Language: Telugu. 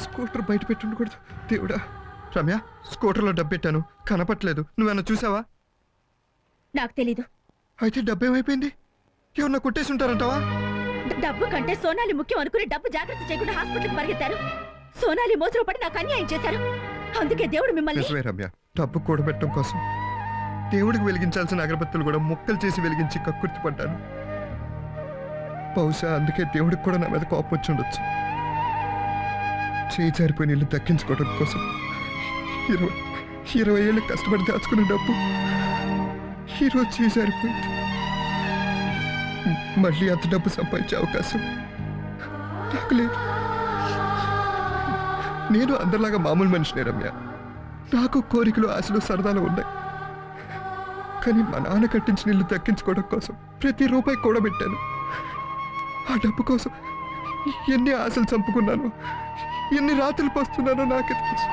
స్కూటర్ బయట పెట్టుండకూడదు దేవుడా. రమ్య, స్కూటర్లో డబ్బు పెట్టాను, కనపట్లేదు. నువ్వేమన్నా చూసావా? నాకు తెలీదు. అయితే డబ్బు ఏమైపోయింది? ఎవరన్నా కొట్టేసి ఉంటారంటావా? డబ్బు కంటే సోనాలి ముఖ్యం అనుకుని డబ్బు జాగ్రత్త చేయకుండా హాస్పిటల్కి పరిగెత్తారు. సోనాలి మోసలో పడి నాకు అన్యాయం చేశారు. అందుకే దేవుడు మిమ్మల్ని... నిజమే రమ్య, డబ్బు కూడబెట్టడం కోసం దేవుడికి వెలిగించాల్సిన అగరబత్తులు కూడా ముక్కలు చేసి వెలిగించి కక్కుర్తి పడ్డాను. బహుశా అందుకే దేవుడికి కూడా నా మీద కోపం వచ్చి ఉండొచ్చు. చేయి జారిపోయిన ఇల్లు దక్కించుకోవడం కోసం 20 ఏళ్ళు కష్టపడి దాచుకున్న డబ్బు ఈరోజు చేయి జారిపోయింది. మళ్ళీ అంత డబ్బు సంపాదించే అవకాశం నాకు లేదు. నేను అందరిలాగా మామూలు మనిషినే రమ్య. నాకు కోరికలు, ఆశలు, సరదాలు ఉన్నాయి. కానీ మా నాన్న కట్టించిన ఇల్లు దక్కించుకోవడం కోసం ప్రతి రూపాయి కూడబెట్టాను. ఆ డబ్బు కోసం ఎన్ని ఆశలు చంపుకున్నాను, ఎన్ని రాత్రులు పోస్తున్నానో నాకే తెలుసు.